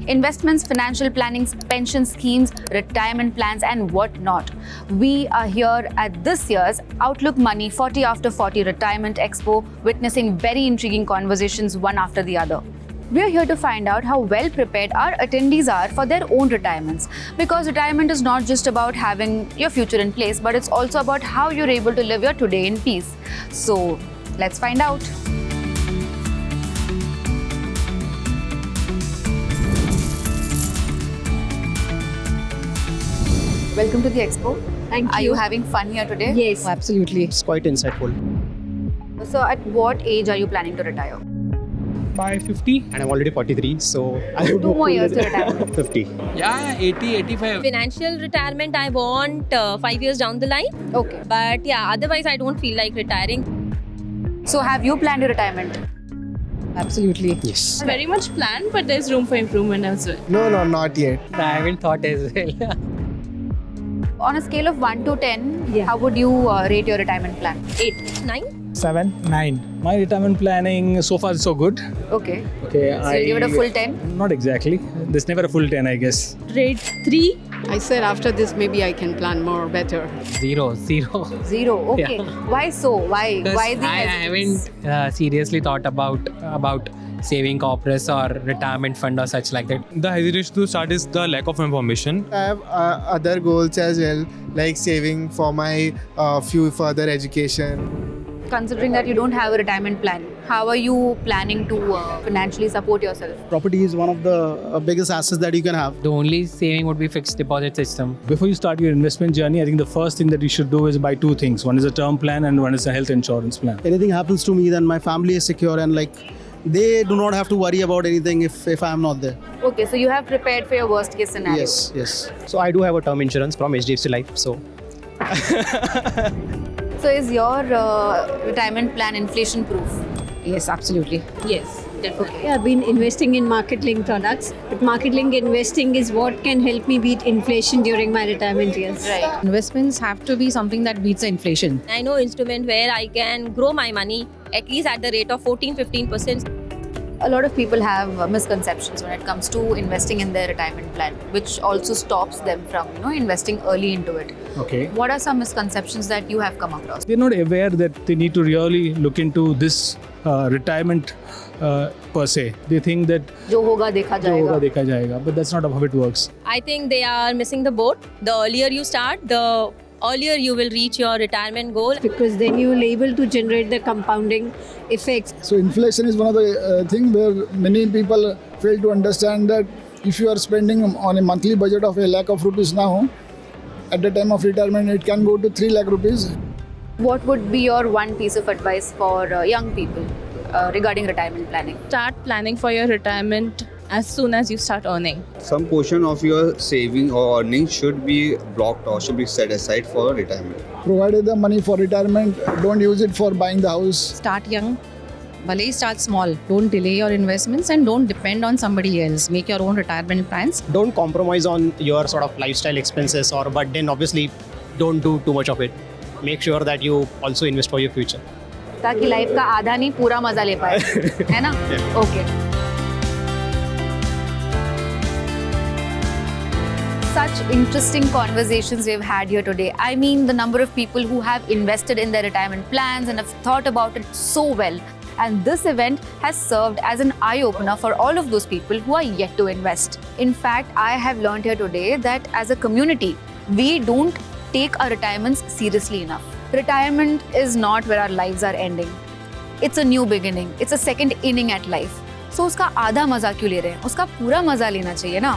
investments, financial planning, pension schemes, retirement plans, and whatnot. We are here at this year's Outlook Money 40 After 40 Retirement Expo, witnessing very intriguing conversations one after the other. We are here to find out how well prepared our attendees are for their own retirements. Because retirement is not just about having your future in place, but it's also about how you're able to live your today in peace. So, let's find out. Welcome to the expo. Thank Are you. you having fun here today? Yes. Absolutely. It's quite insightful. So, at what age are you planning to retire? By 50. And I'm already 43, so I would 2 more years to retire. 50. Yeah, 80, 85. Financial retirement, I want 5 years down the line. Okay. But yeah, otherwise I don't feel like retiring. So, have you planned your retirement? Absolutely. Yes. Very much planned, but there's room for improvement as well. No, not yet. I haven't thought as well. On a scale of 1 to 10, Yeah. how would you rate your retirement plan? 8, 9. 7, 9. My retirement planning so far is so good. Okay. Okay, So, you'll give it a full 10? Not exactly. There's never a full 10, I guess. Rate 3. I said after this maybe I can plan more better. Zero. 0. Okay. Yeah. Why so? Why the I hesitance? haven't seriously thought about saving corpus or retirement fund or such like that. The hesitation to start is the lack of information. I have other goals as well, like saving for my few further education. Considering that you don't have a retirement plan, how are you planning to financially support yourself? Property is one of the biggest assets that you can have. The only saving would be fixed deposit system. Before you start your investment journey, I think the first thing that you should do is buy 2 things. One is a term plan and one is a health insurance plan. Anything happens to me, then my family is secure and they do not have to worry about anything if I am not there. Okay, so you have prepared for your worst case scenario. Yes. So I do have a term insurance from HDFC Life. So So is your retirement plan inflation proof? Yes, absolutely. Yes, definitely. I've been investing in market-linked products, but market-linked investing is what can help me beat inflation during my retirement years. Right. Investments have to be something that beats the inflation. I know instrument where I can grow my money at least at the rate of 14-15%. A lot of people have misconceptions when it comes to investing in their retirement plan, which also stops them from investing early into it. Okay. What are some misconceptions that you have come across? They're not aware that they need to really look into this retirement per se. They think that जो होगा देखा जो होगा जाएगा. देखा जाएगा, but that's not how it works. I think they are missing the boat. The earlier you start, the earlier you will reach your retirement goal. Because then you will able to generate the compounding effects. So inflation is one of the thing where many people fail to understand that if you are spending on a monthly budget of a lakh of rupees now, at the time of retirement it can go to 3 lakh rupees. What would be your one piece of advice for young people regarding retirement planning? Start planning for your retirement as soon as you start earning. Some portion of your saving or earnings should be blocked or should be set aside for retirement. Provided the money for retirement, don't use it for buying the house. Start young. Bale start small. Don't delay your investments and don't depend on somebody else. Make your own retirement plans. don't compromise on your sort of lifestyle expenses but then obviously don't do too much of it. Make sure that you also invest for your future. ताकि life का आधा नहीं पूरा मजा ले पाए है ना? Okay. Such interesting conversations we've had here today. I mean, the number of people who have invested in their retirement plans and have thought about it so well. And this event has served as an eye-opener for all of those people who are yet to invest. In fact, I have learned here today that as a community, we don't take our retirements seriously enough. Retirement is not where our lives are ending. It's a new beginning. It's a second inning at life. So उसका आधा मजा क्यों ले रहे हैं? उसका पूरा मजा लेना चाहिए ना?